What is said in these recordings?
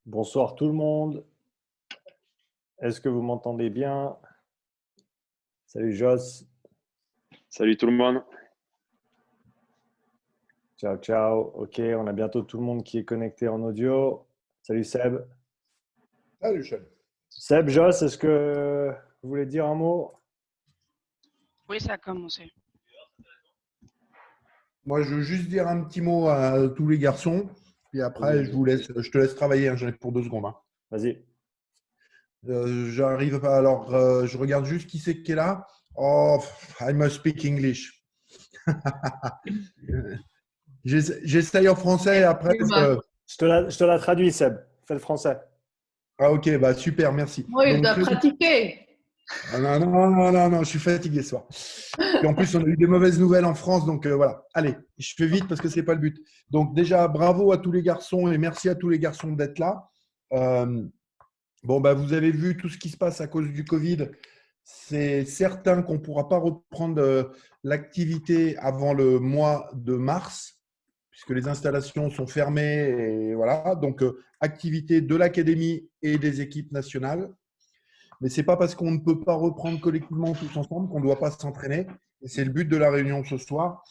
Bonsoir tout le monde. Est-ce que vous m'entendez bien? Salut Joss. Salut tout le monde. Ciao, ciao. Ok, on a bientôt tout le monde qui est connecté en audio. Salut Seb. Salut Sean. Seb, Joss, est-ce que vous voulez dire un mot? Oui, ça a commencé. Moi, je veux juste dire un petit mot à tous les garçons. Puis après, je te laisse travailler. J'en ai pour 2 secondes. Vas-y. J'arrive pas. Alors, je regarde juste qui c'est qui est là. Oh, I must speak English. J'essaye en français après. Je te la traduis, Seb. Fais le français. Ah, ok, bah super, merci. Oui, il Donc, doit pratiquer. non, je suis fatigué ce soir. Et en plus, on a eu des mauvaises nouvelles en France, donc voilà. Allez, je fais vite parce que c'est pas le but. Donc déjà, bravo à tous les garçons et merci à tous les garçons d'être là. Vous avez vu tout ce qui se passe à cause du Covid. C'est certain qu'on ne pourra pas reprendre l'activité avant le mois de mars, puisque les installations sont fermées. Et voilà. Donc, activité de l'Académie et des équipes nationales. Mais ce n'est pas parce qu'on ne peut pas reprendre collectivement tous ensemble qu'on ne doit pas s'entraîner. Et c'est le but de la réunion ce soir.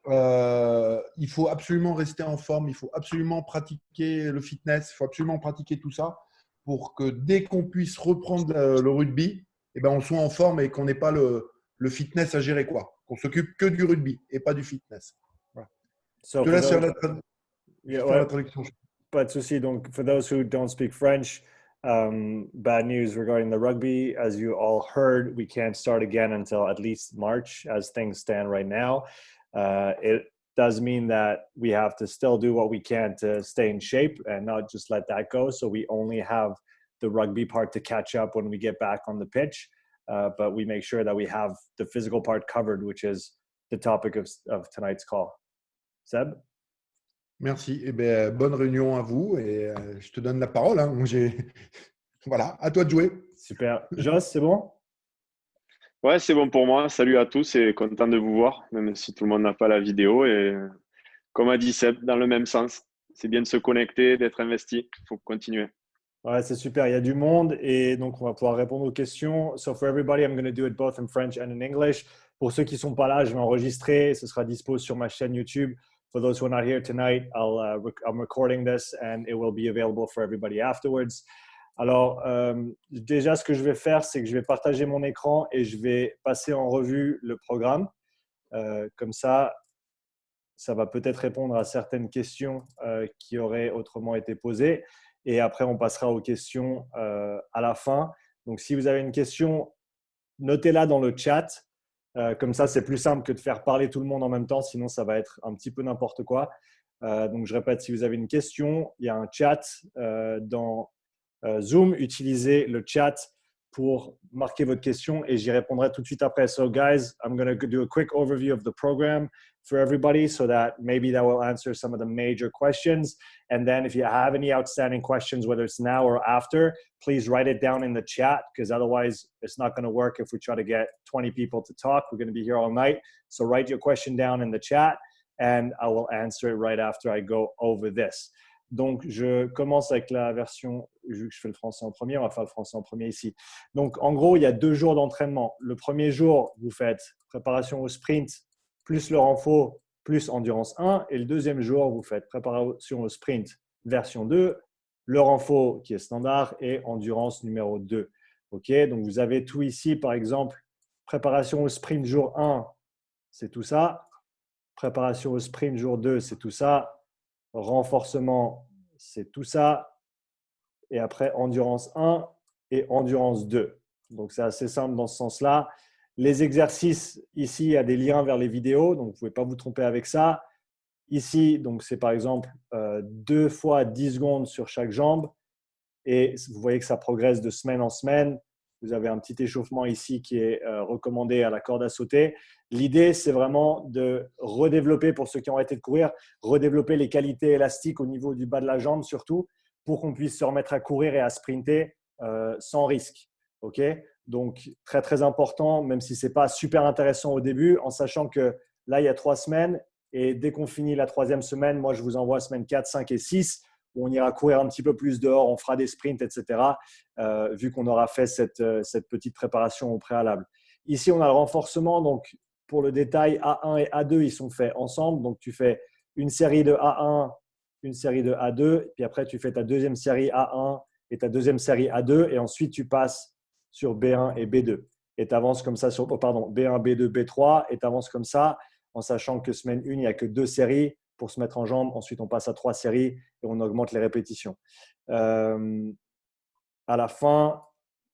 Il faut absolument rester en forme, il faut absolument pratiquer le fitness, il faut absolument pratiquer tout ça pour que dès qu'on puisse reprendre le rugby, on soit en forme et qu'on n'ait pas le fitness à gérer, quoi. Qu'on s'occupe que du rugby et pas du fitness. Voilà. Je te laisse faire la traduction. Pas de souci. Donc, for those who don't speak French, bad news regarding the rugby. As you all heard, we can't start again until at least March as things stand right now. It does mean that we have to still do what we can to stay in shape and not just let that go. So we only have the rugby part to catch up when we get back on the pitch. But we make sure that we have the physical part covered, which is the topic of tonight's call. Seb? Merci. Bonne réunion à vous et je te donne la parole. Hein. Voilà, à toi de jouer. Super. Joss, c'est bon? Ouais, c'est bon pour moi. Salut à tous et content de vous voir, même si tout le monde n'a pas la vidéo. Et comme a dit Seb, dans le même sens, c'est bien de se connecter, d'être investi. Il faut continuer. Ouais, c'est super. Il y a du monde et donc on va pouvoir répondre aux questions. So for everybody, I'm going to do it both in French and in English. Pour ceux qui ne sont pas là, je vais enregistrer. Ce sera dispo sur ma chaîne YouTube. For those who are not here tonight, I'm recording this and it will be available for everybody afterwards. Alors, déjà, ce que je vais faire, c'est que je vais partager mon écran et je vais passer en revue le programme. Comme ça va peut-être répondre à certaines questions qui auraient autrement été posées. Et après, on passera aux questions à la fin. Donc, si vous avez une question, notez-la dans le chat. Comme ça, c'est plus simple que de faire parler tout le monde en même temps. Sinon, ça va être un petit peu n'importe quoi. Donc, je répète, si vous avez une question, il y a un chat dans Zoom. Utilisez le chat pour marquer votre question et j'y répondrai tout de suite après. So, guys, I'm going to do a quick overview of the program for everybody so that maybe that will answer some of the major questions. And then if you have any outstanding questions, whether it's now or after, please write it down in the chat because otherwise it's not going to work if we try to get 20 people to talk. We're going to be here all night. So write your question down in the chat and I will answer it right after I go over this. Donc, je commence avec la version, vu que je fais le français en premier, on va faire le français en premier ici. Donc, en gros, il y a 2 jours d'entraînement. Le premier jour, vous faites préparation au sprint, plus le renfort, plus endurance 1. Et le deuxième jour, vous faites préparation au sprint version 2, le renfort qui est standard et endurance numéro 2. OK, donc vous avez tout ici. Par exemple, préparation au sprint jour 1, c'est tout ça. Préparation au sprint jour 2, c'est tout ça. Renforcement, c'est tout ça. Et après, endurance 1 et endurance 2. Donc, c'est assez simple dans ce sens-là. Les exercices, ici, il y a des liens vers les vidéos. Donc, vous ne pouvez pas vous tromper avec ça. Ici, donc c'est par exemple 2 fois 10 secondes sur chaque jambe. Et vous voyez que ça progresse de semaine en semaine. Vous avez un petit échauffement ici qui est recommandé à la corde à sauter. L'idée, c'est vraiment de redévelopper, pour ceux qui ont arrêté de courir, redévelopper les qualités élastiques au niveau du bas de la jambe surtout, pour qu'on puisse se remettre à courir et à sprinter sans risque. Okay, donc, très, très important, même si ce n'est pas super intéressant au début, en sachant que là, il y a 3 semaines et dès qu'on finit la 3e semaine, moi, je vous envoie semaine 4, 5 et 6 où on ira courir un petit peu plus dehors, on fera des sprints, etc. Vu qu'on aura fait cette petite préparation au préalable. Ici, on a le renforcement. Donc, pour le détail, A1 et A2, ils sont faits ensemble. Donc, tu fais une série de A1, une série de A2, puis après, tu fais ta deuxième série A1 et ta deuxième série A2, et ensuite, tu passes sur B1 et B2. Et tu avances comme ça sur B1, B2, B3, et tu avances comme ça, en sachant que semaine 1, il n'y a que 2 séries pour se mettre en jambes. Ensuite, on passe à 3 séries et on augmente les répétitions. À la fin,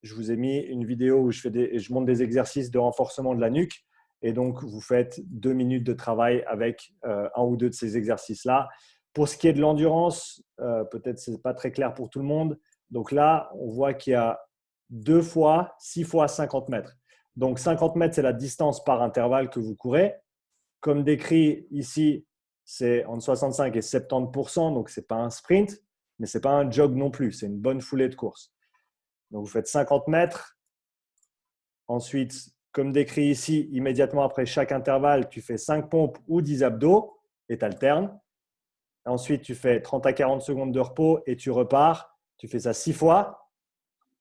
je vous ai mis une vidéo où je montre des exercices de renforcement de la nuque. Et donc, vous faites 2 minutes de travail avec un ou deux de ces exercices-là. Pour ce qui est de l'endurance, peut-être ce n'est pas très clair pour tout le monde. Donc là, on voit qu'il y a 2 fois 6 fois 50 mètres. Donc, 50 mètres, c'est la distance par intervalle que vous courez. Comme décrit ici, c'est entre 65 et 70%. Donc, ce n'est pas un sprint, mais ce n'est pas un jog non plus. C'est une bonne foulée de course. Donc, vous faites 50 mètres. Ensuite, comme décrit ici, immédiatement après chaque intervalle, tu fais 5 pompes ou 10 abdos et tu alternes. Ensuite, tu fais 30 à 40 secondes de repos et tu repars. Tu fais ça 6 fois.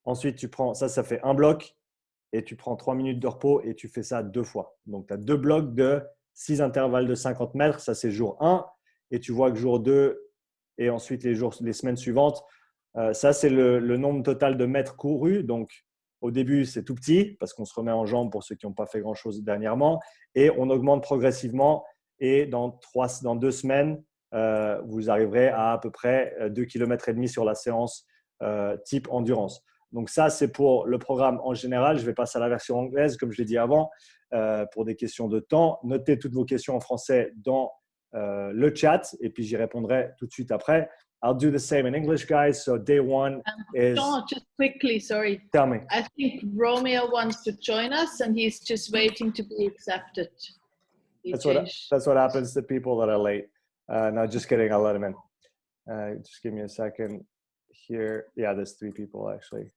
Ensuite, tu prends ça fait un bloc et tu prends 3 minutes de repos et tu fais ça 2 fois. Donc, tu as 2 blocs de 6 intervalles de 50 mètres. Ça, c'est jour 1. Et tu vois que jour 2 et ensuite les semaines suivantes, ça, c'est le nombre total de mètres courus. Donc, au début, c'est tout petit parce qu'on se remet en jambes pour ceux qui n'ont pas fait grand-chose dernièrement. Et on augmente progressivement. Et dans 2 semaines, vous arriverez à peu près 2,5 km sur la séance type endurance. Donc ça, c'est pour le programme en général. Je vais passer à la version anglaise, comme je l'ai dit avant, pour des questions de temps. Notez toutes vos questions en français dans le chat et puis j'y répondrai tout de suite après. I'll do the same in English, guys. So day 1 is… Sean, just quickly, sorry. Tell me. I think Romeo wants to join us and he's just waiting to be accepted. That's what happens to people that are late. No, just kidding. I'll let him in. Just give me a second here. Yeah, there's 3 people actually.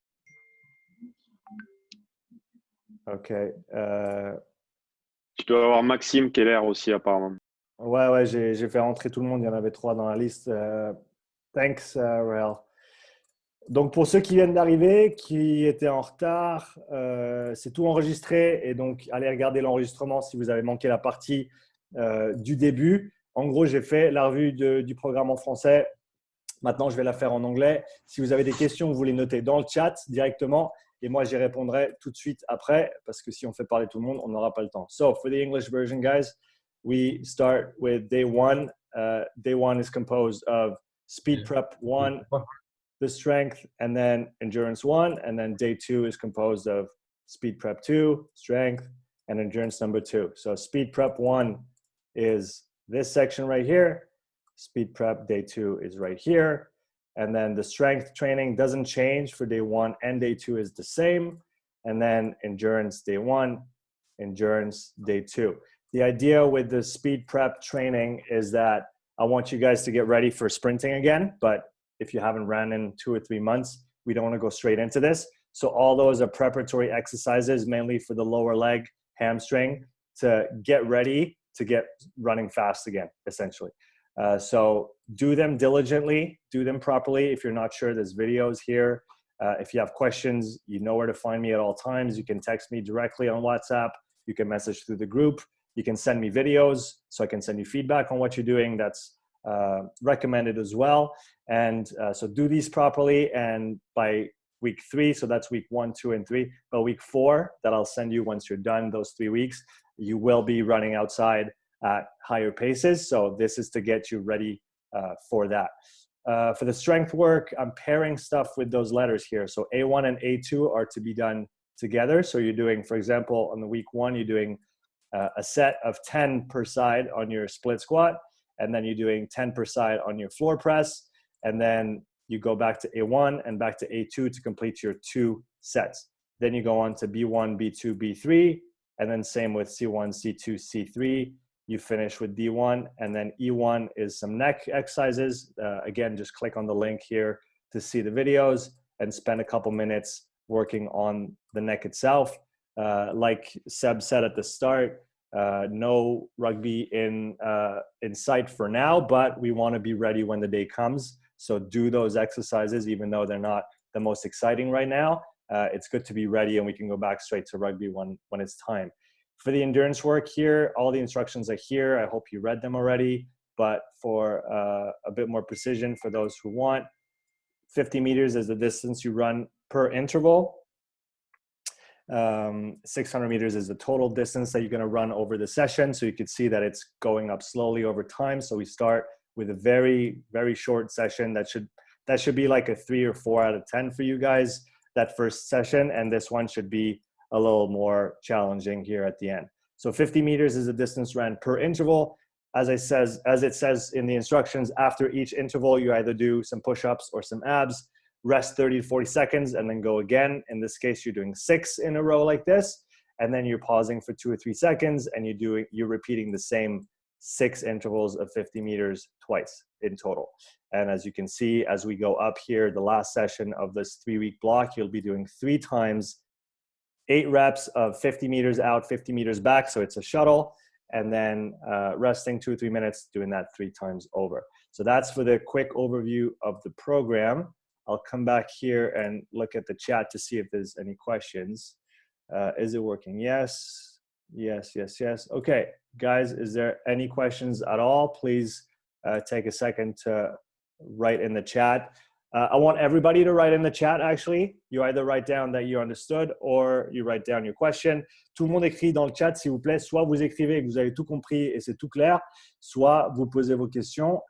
Okay. Tu dois avoir Maxime qui est là aussi apparemment. Ouais, j'ai fait rentrer tout le monde. Il y en avait 3 dans la liste. Thanks, Rael. Donc, pour ceux qui viennent d'arriver, qui étaient en retard, c'est tout enregistré. Et donc, allez regarder l'enregistrement si vous avez manqué la partie du début. En gros, j'ai fait la revue du programme en français. Maintenant, je vais la faire en anglais. Si vous avez des questions, vous les notez dans le chat directement. Et moi, j'y répondrai tout de suite après. Parce que si on fait parler tout le monde, on n'aura pas le temps. So, for the English version, guys, we start with day 1. Day 1 is composed of speed prep 1, the strength, and then endurance 1. And then day 2 is composed of speed prep 2, strength, and endurance number 2. So speed prep 1 is this section right here. Speed prep day 2 is right here. And then the strength training doesn't change for day 1 and day 2 is the same. And then endurance day 1, endurance day 2. The idea with the speed prep training is that I want you guys to get ready for sprinting again. But if you haven't ran in 2 or 3 months, we don't want to go straight into this. So all those are preparatory exercises, mainly for the lower leg, hamstring, to get ready to get running fast again, essentially. So do them diligently, do them properly. If you're not sure, there's videos here. If you have questions, you know where to find me at all times. You can text me directly on WhatsApp. You can message through the group. You can send me videos so I can send you feedback on what you're doing. That's recommended as well. And so do these properly. And by week 3, so that's week 1, 2, and 3, but week 4 that I'll send you once you're done those 3 weeks, you will be running outside at higher paces. So this is to get you ready for that. For the strength work, I'm pairing stuff with those letters here. So A1 and A2 are to be done together. So you're doing, for example, on the week 1, you're doing a set of 10 per side on your split squat. And then you're doing 10 per side on your floor press. And then you go back to A1 and back to A2 to complete your 2 sets. Then you go on to B1, B2, B3, and then same with C1, C2, C3. You finish with D1, and then E1 is some neck exercises. Again, just click on the link here to see the videos and spend a couple minutes working on the neck itself. Like Seb said at the start, no rugby in sight for now, but we want to be ready when the day comes. So do those exercises, even though they're not the most exciting right now. It's good to be ready, and we can go back straight to rugby when it's time. For the endurance work here, all the instructions are here. I hope you read them already, but for a bit more precision for those who want, 50 meters is the distance you run per interval. 600 meters is the total distance that you're going to run over the session. So you can see that it's going up slowly over time. So we start with a very, very short session that should be like a 3 or 4 out of 10 for you guys, that first session. And this one should be a little more challenging here at the end. So 50 meters is the distance ran per interval. As it says in the instructions, after each interval, you either do some push-ups or some abs, rest 30 to 40 seconds, and then go again. In this case, you're doing 6 in a row like this, and then you're pausing for 2 or 3 seconds, and you're repeating the same 6 intervals of 50 meters twice in total. And as you can see, as we go up here, the last session of this 3-week block, you'll be doing 3 times 8 reps of 50 meters out, 50 meters back. So it's a shuttle, and then resting 2 or 3 minutes, doing that 3 times over. So that's for the quick overview of the program. I'll come back here and look at the chat to see if there's any questions. Is it working? Yes, yes, yes, yes. Okay, guys, is there any questions at all? Please take a second to write in the chat. I want everybody to write in the chat, actually. You either write down that you understood or you write down your question. Tout le monde écrit dans le chat, s'il vous plaît. Soit vous écrivez que vous avez tout compris et c'est tout clair, soit vous posez vos questions.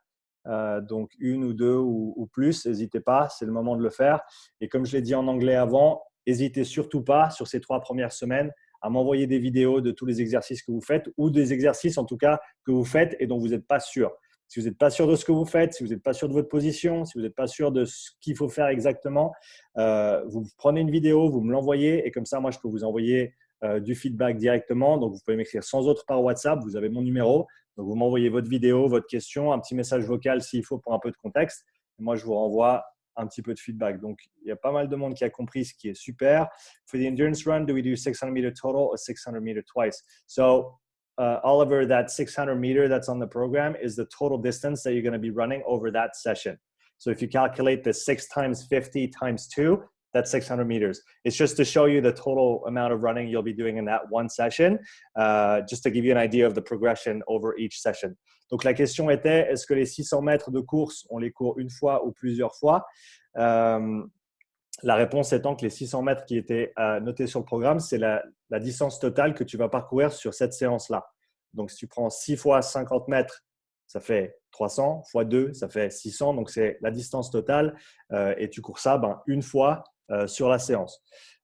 Donc, 1 ou 2 ou plus, n'hésitez pas, c'est le moment de le faire. Et comme je l'ai dit en anglais avant, n'hésitez surtout pas sur ces 3 premières semaines à m'envoyer des vidéos de tous les exercices que vous faites ou des exercices en tout cas que vous faites et dont vous n'êtes pas sûr. Si vous n'êtes pas sûr de ce que vous faites, si vous n'êtes pas sûr de votre position, si vous n'êtes pas sûr de ce qu'il faut faire exactement, vous prenez une vidéo, vous me l'envoyez et comme ça, moi, je peux vous envoyer du feedback directement. Donc, vous pouvez m'écrire sans autre par WhatsApp. Vous avez mon numéro. Donc, vous m'envoyez votre vidéo, votre question, un petit message vocal s'il faut pour un peu de contexte. Et moi, je vous renvoie un petit peu de feedback. Donc, il y a pas mal de monde qui a compris, ce qui est super. For the endurance run, do we do 600 meter total or 600 meter twice? So, Oliver, that 600 meter that's on the program is the total distance that you're going to be running over that session. So if you calculate the 6 times 50 times 2, that's 600 meters. It's just to show you the total amount of running you'll be doing in that one session, just to give you an idea of the progression over each session. Donc la question était, est-ce que les 600 mètres de course, on les court une fois ou plusieurs fois? La réponse étant que les 600 mètres qui étaient notés sur le programme, c'est la distance totale que tu vas parcourir sur cette séance-là. Donc, si tu prends 6 fois 50 mètres, ça fait 300, fois 2, ça fait 600. Donc, c'est la distance totale et tu cours ça une fois sur la séance.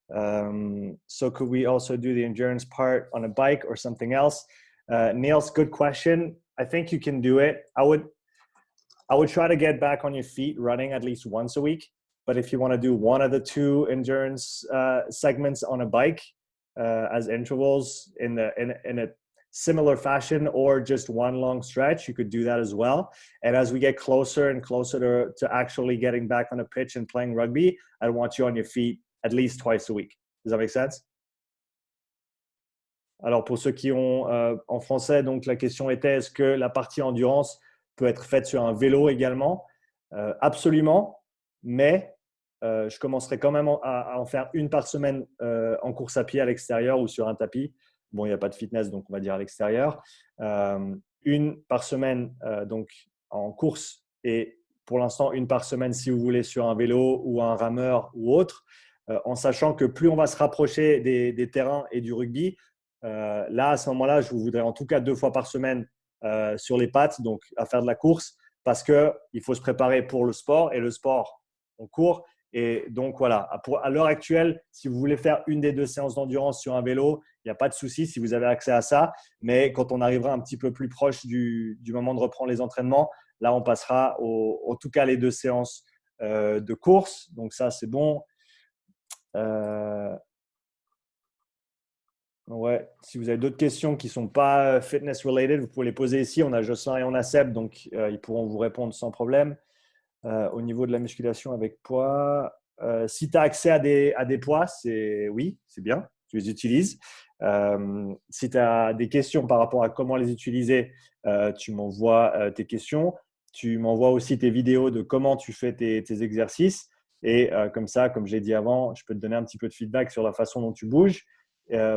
So, could we also do the endurance part on a bike or something else? Niels, good question. I think you can do it. I would try to get back on your feet running at least once a week. But if you want to do one of the 2 endurance segments on a bike as intervals in a similar fashion or just one long stretch, you could do that as well. And as we get closer and closer to actually getting back on a pitch and playing rugby, I want you on your feet at least twice a week. Does that make sense? Alors, pour ceux qui ont en français, donc la question était, est-ce que la partie endurance peut être faite sur un vélo également? Absolument, mais je commencerai quand même à en faire une par semaine en course à pied à l'extérieur ou sur un tapis. Bon, il n'y a pas de fitness, donc on va dire à l'extérieur. Une par semaine donc en course et pour l'instant une par semaine si vous voulez sur un vélo ou un rameur ou autre, en sachant que plus on va se rapprocher des terrains et du rugby, là à ce moment-là, je vous voudrais en tout cas 2 fois par semaine sur les pattes, donc à faire de la course parce qu'il faut se préparer pour le sport et le sport, on court. Et donc, voilà, à l'heure actuelle, si vous voulez faire une des 2 séances d'endurance sur un vélo, il n'y a pas de souci si vous avez accès à ça. Mais quand on arrivera un petit peu plus proche du moment de reprendre les entraînements, là, on passera en tout cas les 2 séances de course. Donc, ça, c'est bon. Ouais. Si vous avez d'autres questions qui ne sont pas fitness related, vous pouvez les poser ici. On a Jocelyn et on a Seb, donc ils pourront vous répondre sans problème. Au niveau de la musculation avec poids, si tu as accès à des poids, oui, c'est bien, tu les utilises. Si tu as des questions par rapport à comment les utiliser, tu m'envoies tes questions. tu m'envoies aussi tes vidéos de comment tu fais tes exercices. Et comme ça, comme j'ai dit avant, je peux te donner un petit peu de feedback sur la façon dont tu bouges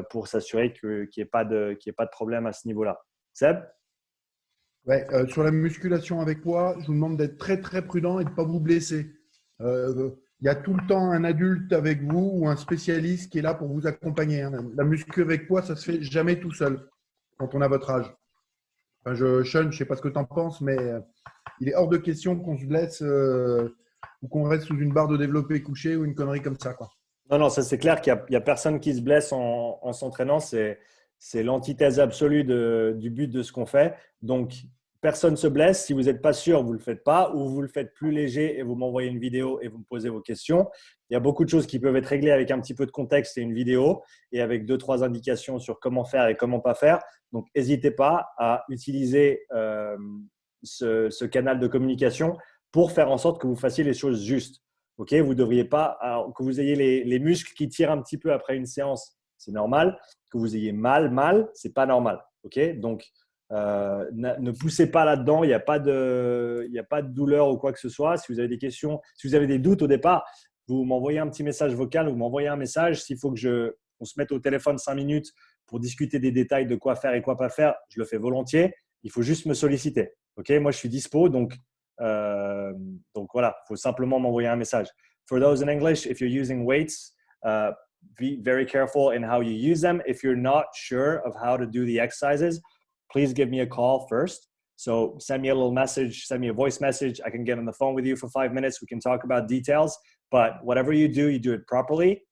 pour s'assurer qu'il n'y ait pas de problème à ce niveau-là. Seb? Ouais, sur la musculation avec poids, je vous demande d'être très très prudent et de ne pas vous blesser. Il y a tout le temps un adulte avec vous ou un spécialiste qui est là pour vous accompagner, hein. La muscu avec poids, ça ne se fait jamais tout seul quand on a votre âge. Enfin, Sean, je ne sais pas ce que tu en penses, mais il est hors de question qu'on se blesse ou qu'on reste sous une barre de développé couché ou une connerie comme ça, quoi. Non, ça c'est clair qu'il n'y a personne qui se blesse en s'entraînant. C'est l'antithèse absolue du but de ce qu'on fait. Donc, personne ne se blesse. Si vous n'êtes pas sûr, vous ne le faites pas ou vous le faites plus léger et vous m'envoyez une vidéo et vous me posez vos questions. Il y a beaucoup de choses qui peuvent être réglées avec un petit peu de contexte et une vidéo et avec 2-3 indications sur comment faire et comment pas faire. Donc, n'hésitez pas à utiliser ce canal de communication pour faire en sorte que vous fassiez les choses justes. Ok, vous ne devriez pas, que vous ayez les muscles qui tirent un petit peu après une séance, c'est normal. Que vous ayez mal, ce n'est pas normal. Ok, donc ne poussez pas là-dedans, il n'y a pas de douleur ou quoi que ce soit. Si vous avez des questions, si vous avez des doutes au départ, vous m'envoyez un petit message vocal ou vous m'envoyez un message. S'il faut que on se mette au téléphone 5 minutes pour discuter des détails de quoi faire et quoi pas faire, je le fais volontiers. Il faut juste me solliciter. Ok, moi je suis dispo, donc voilà, il faut simplement m'envoyer un message. For those in English, if you're using weights, be very careful in how you use them. If you're not sure of how to do the exercises, please give me a call first. So send me a little message, send me a voice message. I can get on the phone with you for 5 minutes. We can talk about details. But whatever you do it properly.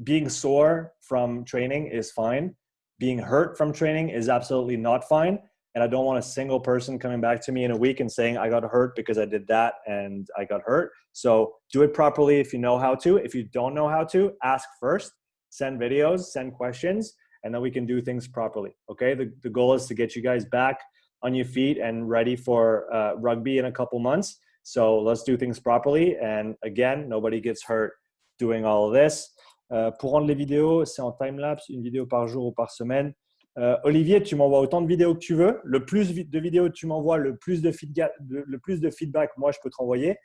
Being sore from training is fine. Being hurt from training is absolutely not fine. And I don't want a single person coming back to me in a week and saying, I got hurt because I did that and I got hurt. So do it properly if you know how to. If you don't know how to, ask first, send videos, send questions, and then we can do things properly. Okay, the goal is to get you guys back on your feet and ready for rugby in a couple months. So let's do things properly. And again, nobody gets hurt doing all of this. Pour rendre les vidéos, c'est en time-lapse, une vidéo par jour ou par semaine. Olivier, tu m'envoies autant de vidéos que tu veux. Le plus de vidéos que tu m'envoies, le plus de feedback, moi, je peux te renvoyer.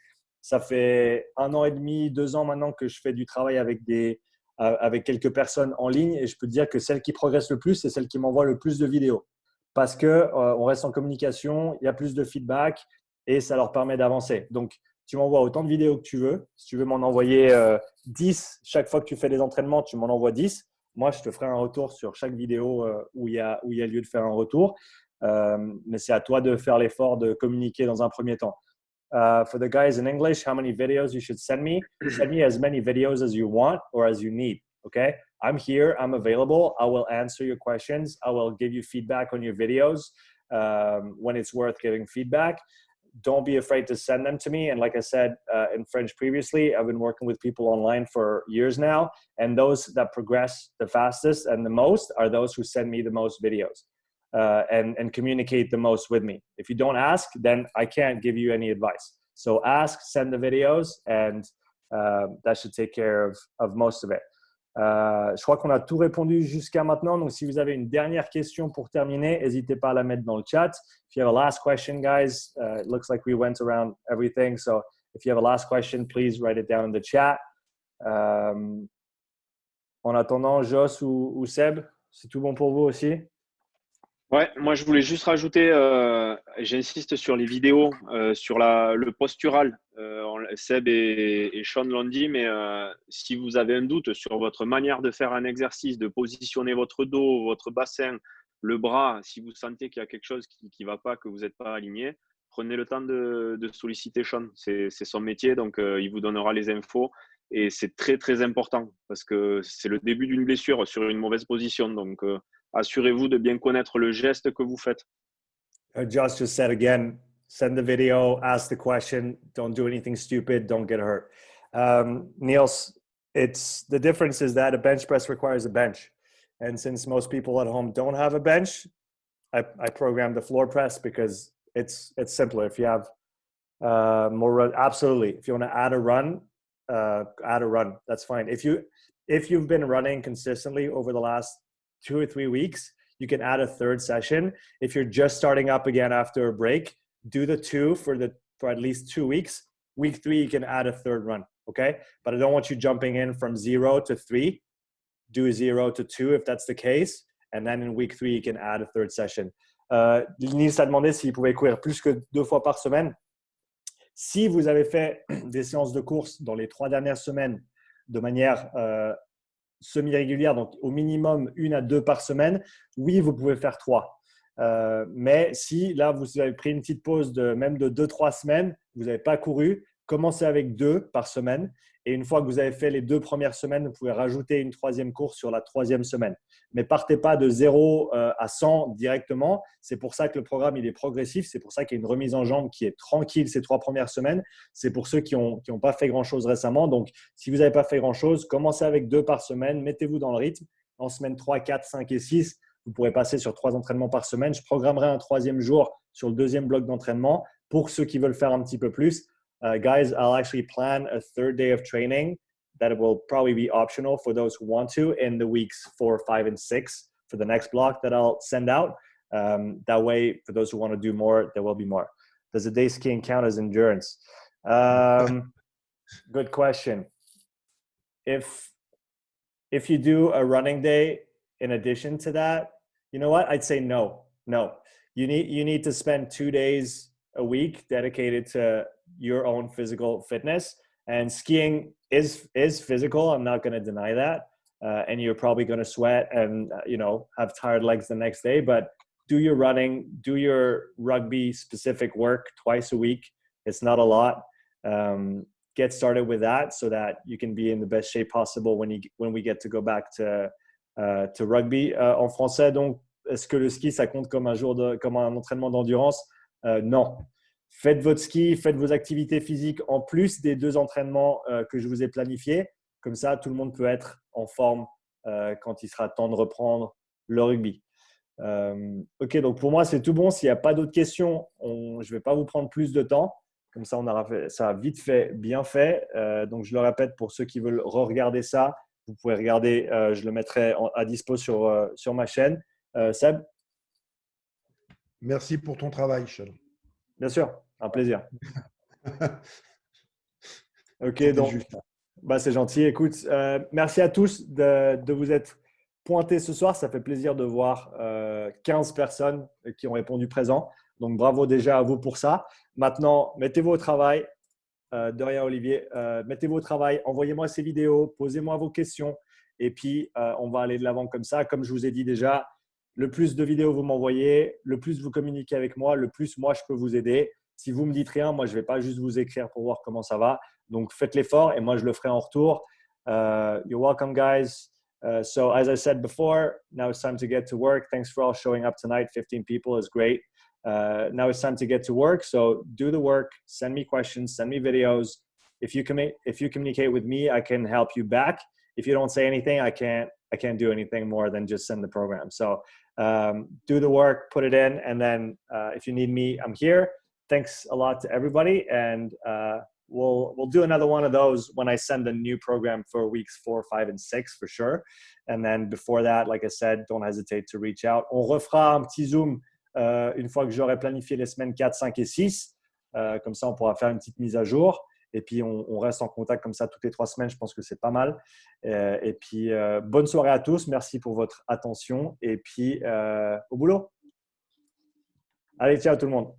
Ça fait 1 an et demi, 2 ans maintenant que je fais du travail avec quelques personnes en ligne et je peux te dire que celle qui progresse le plus, c'est celle qui m'envoie le plus de vidéos. Parce qu'on reste en communication, il y a plus de feedback et ça leur permet d'avancer. Donc, tu m'envoies autant de vidéos que tu veux. Si tu veux m'en envoyer 10, chaque fois que tu fais des entraînements, tu m'en envoies 10. Moi, je te ferai un retour sur chaque vidéo où il y a lieu de faire un retour. Mais c'est à toi de faire l'effort de communiquer dans un premier temps. For the guys in English, how many videos you should send me? Send me as many videos as you want or as you need. Okay? I'm here. I'm available. I will answer your questions. I will give you feedback on your videos when it's worth giving feedback. Don't be afraid to send them to me. And like I said in French previously, I've been working with people online for years now. And those that progress the fastest and the most are those who send me the most videos and communicate the most with me. If you don't ask, then I can't give you any advice. So ask, send the videos, and that should take care of most of it. Je crois qu'on a tout répondu jusqu'à maintenant. Donc, si vous avez une dernière question pour terminer, n'hésitez pas à la mettre dans le chat. If you have a last question, guys, it looks like we went around everything. So, if you have a last question, please write it down in the chat. En attendant, Joss ou Seb, c'est tout bon pour vous aussi? Ouais, moi je voulais juste rajouter, j'insiste sur les vidéos, sur le postural. Seb et Sean l'ont dit, mais si vous avez un doute sur votre manière de faire un exercice, de positionner votre dos, votre bassin, le bras, si vous sentez qu'il y a quelque chose qui ne va pas, que vous n'êtes pas aligné, prenez le temps de solliciter Sean. C'est son métier, donc il vous donnera les infos. Et c'est très, très important parce que c'est le début d'une blessure sur une mauvaise position. Donc, assurez-vous de bien connaître le geste que vous faites. Josh just said again, send the video, ask the question, don't do anything stupid, don't get hurt. Niels, the difference is that a bench press requires a bench. And since most people at home don't have a bench, I programmed the floor press because it's simpler. If you have more run, absolutely. If you want to add a run, that's fine. If you've been running consistently over the last 2 or 3 weeks, you can add a third session. If you're just starting up again after a break, do the 2 for at least 2 weeks. Week 3, you can add a third run, okay? But I don't want you jumping in from 0 to 3. Do 0 to 2 if that's the case. And then in week 3, you can add a third session. Nils a demandé s'il pouvait courir plus que 2 fois par semaine. Si vous avez fait des séances de course dans les 3 dernières semaines de manière semi-régulière, donc au minimum 1 à 2 par semaine, oui, vous pouvez faire 3. Mais si là, vous avez pris une petite pause même de 2-3 semaines, vous n'avez pas couru, commencez avec 2 par semaine. Et une fois que vous avez fait les 2 premières semaines, vous pouvez rajouter une 3e course sur la 3e semaine. Mais partez pas de 0 à 100 directement. C'est pour ça que le programme il est progressif. C'est pour ça qu'il y a une remise en jambe qui est tranquille ces 3 premières semaines. C'est pour ceux qui ont pas fait grand-chose récemment. Donc, si vous n'avez pas fait grand-chose, commencez avec 2 par semaine. Mettez-vous dans le rythme. En semaine 3, 4, 5 et 6, vous pourrez passer sur 3 entraînements par semaine. Je programmerai un 3e jour sur le 2e bloc d'entraînement pour ceux qui veulent faire un petit peu plus. Guys, I'll actually plan a 3rd day of training that will probably be optional for those who want to in the weeks 4, 5, and 6 for the next block that I'll send out. That way, for those who want to do more, there will be more. Does a day skiing count as endurance? Good question. If you do a running day in addition to that, you know what? I'd say no. You need to spend 2 days a week dedicated to your own physical fitness, and skiing is physical. I'm not going to deny that. And you're probably going to sweat and have tired legs the next day, but do your running, do your rugby specific work twice a week. It's not a lot. Get started with that so that you can be in the best shape possible when we get to go back to rugby. En français, donc, est-ce que le ski, ça compte comme un entraînement d'endurance? Non. Faites votre ski, faites vos activités physiques en plus des 2 entraînements que je vous ai planifiés. Comme ça, tout le monde peut être en forme quand il sera temps de reprendre le rugby. Ok, donc pour moi, c'est tout bon. S'il n'y a pas d'autres questions, je ne vais pas vous prendre plus de temps. Comme ça, on aura fait ça vite fait, bien fait. Donc, je le répète, pour ceux qui veulent re-regarder ça, vous pouvez regarder, je le mettrai à dispo sur ma chaîne. Seb? Merci pour ton travail, Sean. Bien sûr, un plaisir. Ok, donc, c'est gentil. Écoute, merci à tous de vous être pointés ce soir. Ça fait plaisir de voir 15 personnes qui ont répondu présent. Donc, bravo déjà à vous pour ça. Maintenant, mettez-vous au travail. De rien, Olivier. Mettez-vous au travail. Envoyez-moi ces vidéos. Posez-moi vos questions. Et puis, on va aller de l'avant comme ça. Comme je vous ai dit déjà, le plus de vidéos vous m'envoyez, le plus vous communiquez avec moi, le plus moi je peux vous aider. Si vous me dites rien, moi je ne vais pas juste vous écrire pour voir comment ça va. Donc faites l'effort et moi je le ferai en retour. You're welcome, guys. So as I said before, now it's time to get to work. Thanks for all showing up tonight. 15 people is great. Now it's time to get to work. So do the work. Send me questions. Send me videos. If you communicate with me, I can help you back. If you don't say anything, I can't do anything more than just send the program. So do the work, put it in, and then if you need me, I'm here. Thanks a lot to everybody, and we'll do another one of those when I send a new program for weeks 4, 5, and 6 for sure. And then before that, like I said, don't hesitate to reach out. On refera un petit Zoom une fois que j'aurai planifié les semaines 4, 5 et 6. Comme ça, on pourra faire une petite mise à jour. Et puis, on reste en contact comme ça toutes les 3 semaines. Je pense que c'est pas mal. Et puis, bonne soirée à tous. Merci pour votre attention. Et puis, au boulot. Allez, ciao tout le monde.